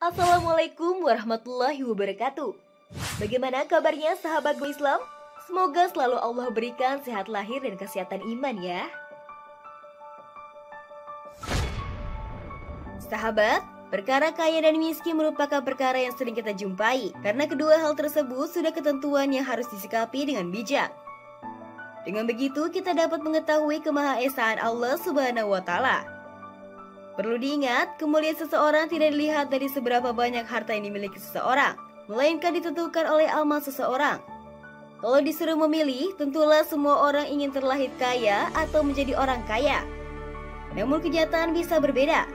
Assalamualaikum warahmatullahi wabarakatuh. Bagaimana kabarnya sahabat Go Islam? Semoga selalu Allah berikan sehat lahir dan kesehatan iman ya. Sahabat, perkara kaya dan miskin merupakan perkara yang sering kita jumpai karena kedua hal tersebut sudah ketentuan yang harus disikapi dengan bijak. Dengan begitu kita dapat mengetahui kemahaesaan Allah Subhanahu wa Ta'ala. Perlu diingat, kemuliaan seseorang tidak dilihat dari seberapa banyak harta yang dimiliki seseorang, melainkan ditentukan oleh amal seseorang. Kalau disuruh memilih, tentulah semua orang ingin terlahir kaya atau menjadi orang kaya. Namun kenyataan bisa berbeda.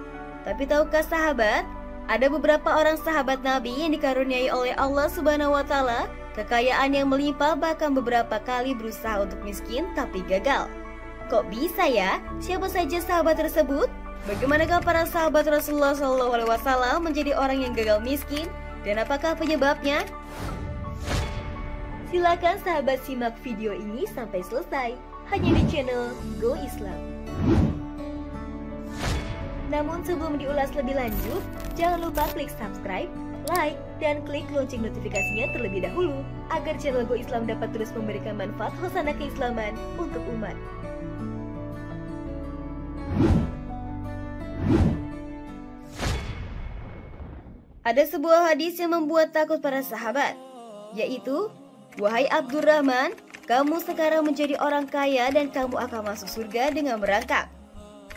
Tapi tahukah sahabat, ada beberapa orang sahabat Nabi yang dikaruniai oleh Allah Subhanahu wa Ta'ala kekayaan yang melimpah, bahkan beberapa kali berusaha untuk miskin tapi gagal. Kok bisa ya? Siapa saja sahabat tersebut? Bagaimanakah para sahabat Rasulullah SAW menjadi orang yang gagal miskin? Dan apakah penyebabnya? Silakan sahabat simak video ini sampai selesai hanya di channel Go Islam. Namun sebelum diulas lebih lanjut, jangan lupa klik subscribe, like, dan klik lonceng notifikasinya terlebih dahulu agar channel Go Islam dapat terus memberikan manfaat khasanah keislaman untuk umat. Ada sebuah hadis yang membuat takut para sahabat, yaitu, "Wahai Abdurrahman, kamu sekarang menjadi orang kaya dan kamu akan masuk surga dengan merangkak.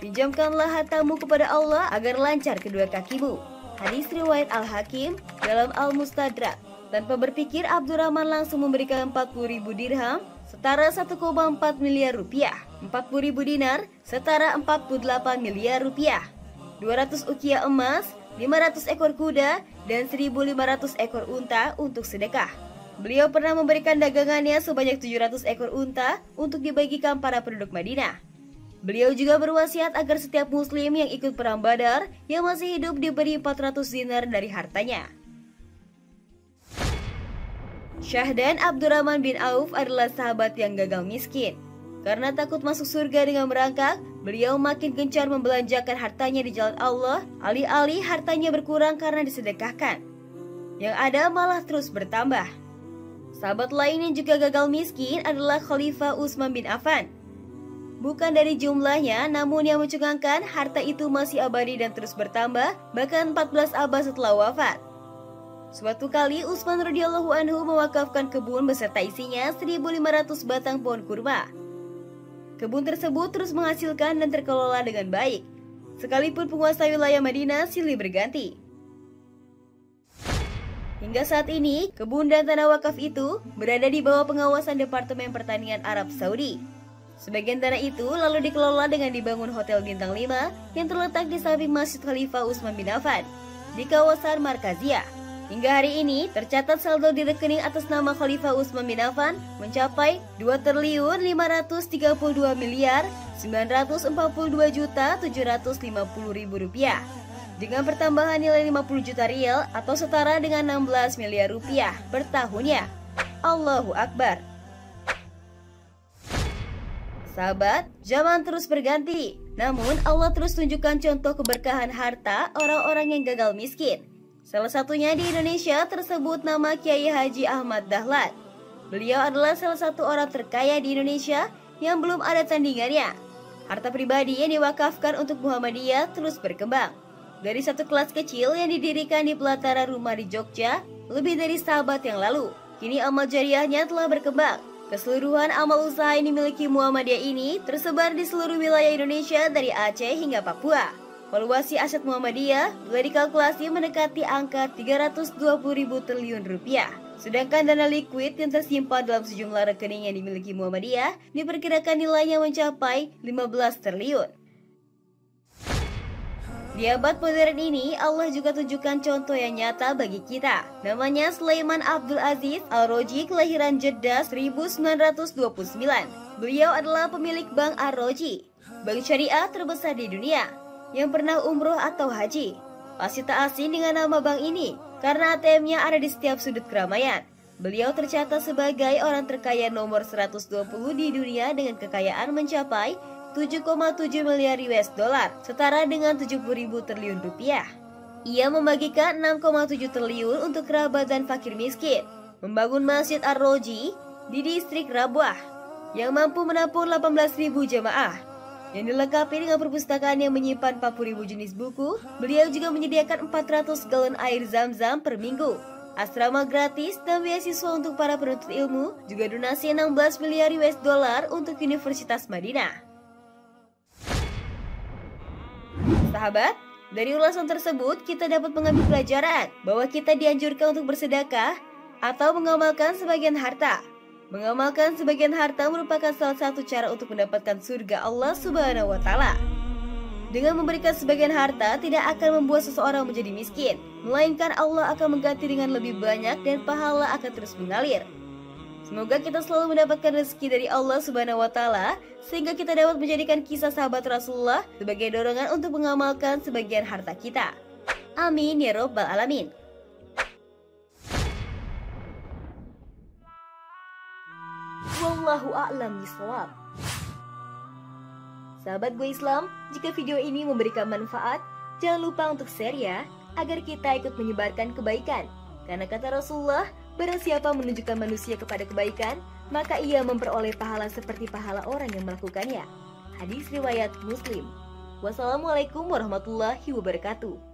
Pinjamkanlah hartamu kepada Allah agar lancar kedua kakimu." Hadis riwayat Al-Hakim dalam Al-Mustadrak. Tanpa berpikir, Abdurrahman langsung memberikan 40.000 dirham setara 1,4 miliar rupiah, 40.000 dinar setara 48 miliar rupiah, 200 ukiah emas, 500 ekor kuda, dan 1.500 ekor unta untuk sedekah. Beliau pernah memberikan dagangannya sebanyak 700 ekor unta untuk dibagikan para penduduk Madinah. Beliau juga berwasiat agar setiap muslim yang ikut perang Badar yang masih hidup diberi 400 dinar dari hartanya. Syahdan Abdurrahman bin Auf adalah sahabat yang gagal miskin. Karena takut masuk surga dengan merangkak, beliau makin gencar membelanjakan hartanya di jalan Allah, alih-alih hartanya berkurang karena disedekahkan. Yang ada malah terus bertambah. Sahabat lain yang juga gagal miskin adalah Khalifah Utsman bin Affan. Bukan dari jumlahnya, namun yang mencengangkan, harta itu masih abadi dan terus bertambah, bahkan 14 abad setelah wafat. Suatu kali Utsman radhiyallahu anhu mewakafkan kebun beserta isinya 1.500 batang pohon kurma. Kebun tersebut terus menghasilkan dan terkelola dengan baik, sekalipun penguasa wilayah Madinah silih berganti. Hingga saat ini, kebun dan tanah wakaf itu berada di bawah pengawasan Departemen Pertanian Arab Saudi. Sebagian tanah itu lalu dikelola dengan dibangun Hotel Bintang 5 yang terletak di samping Masjid Khalifah Utsman bin Affan di kawasan Markaziyah. Hingga hari ini, tercatat saldo di rekening atas nama Khalifah Utsman bin Affan mencapai 2.942.942.750.000 rupiah dengan pertambahan nilai 50 juta rial atau setara dengan 16 miliar rupiah per tahunnya. Allahu Akbar. Sahabat, zaman terus berganti, namun Allah terus tunjukkan contoh keberkahan harta orang-orang yang gagal miskin. Salah satunya di Indonesia tersebut nama Kiai Haji Ahmad Dahlan. Beliau adalah salah satu orang terkaya di Indonesia yang belum ada tandingannya. Harta pribadi yang diwakafkan untuk Muhammadiyah terus berkembang. Dari satu kelas kecil yang didirikan di pelataran rumah di Jogja lebih dari sahabat yang lalu, kini amal jariahnya telah berkembang. Keseluruhan amal usaha yang dimiliki Muhammadiyah ini tersebar di seluruh wilayah Indonesia dari Aceh hingga Papua. Valuasi aset Muhammadiyah boleh dikalkulasi mendekati angka 320.000 triliun rupiah. Sedangkan dana liquid yang tersimpan dalam sejumlah rekening yang dimiliki Muhammadiyah diperkirakan nilainya mencapai 15 triliun. Di abad modern ini, Allah juga tunjukkan contoh yang nyata bagi kita. Namanya Sulaiman Abdul Aziz Al-Roji, kelahiran Jeddah 1929. Beliau adalah pemilik Bank Ar-Roji, bank syariah terbesar di dunia, yang pernah umroh atau haji. Pasti tak asing dengan nama bank ini, karena ATM-nya ada di setiap sudut keramaian. Beliau tercatat sebagai orang terkaya nomor 120 di dunia dengan kekayaan mencapai 7,7 miliar US dollar, setara dengan 70.000 triliun rupiah. Ia membagikan 6,7 triliun untuk kerabat dan fakir miskin, membangun Masjid Ar-Roji di distrik Rabwah yang mampu menampung 18.000 jemaah, yang dilengkapi dengan perpustakaan yang menyimpan 40.000 jenis buku. Beliau juga menyediakan 400 galon air zam-zam per minggu, asrama gratis dan beasiswa untuk para penuntut ilmu, juga donasi 16 miliar US dollar untuk Universitas Madinah. Sahabat, dari ulasan tersebut kita dapat mengambil pelajaran bahwa kita dianjurkan untuk bersedekah atau mengamalkan sebagian harta. Mengamalkan sebagian harta merupakan salah satu cara untuk mendapatkan surga Allah Subhanahu wa Ta'ala. Dengan memberikan sebagian harta tidak akan membuat seseorang menjadi miskin, melainkan Allah akan mengganti dengan lebih banyak dan pahala akan terus mengalir. Semoga kita selalu mendapatkan rezeki dari Allah Subhanahu wa Ta'ala, sehingga kita dapat menjadikan kisah sahabat Rasulullah sebagai dorongan untuk mengamalkan sebagian harta kita. Amin ya Rabbal Alamin. Wallahu a'lam bishawab. Sahabat Go Islam, jika video ini memberikan manfaat, jangan lupa untuk share ya, agar kita ikut menyebarkan kebaikan. Karena kata Rasulullah, barang siapa menunjukkan manusia kepada kebaikan, maka ia memperoleh pahala seperti pahala orang yang melakukannya. Hadis riwayat Muslim. Wassalamualaikum warahmatullahi wabarakatuh.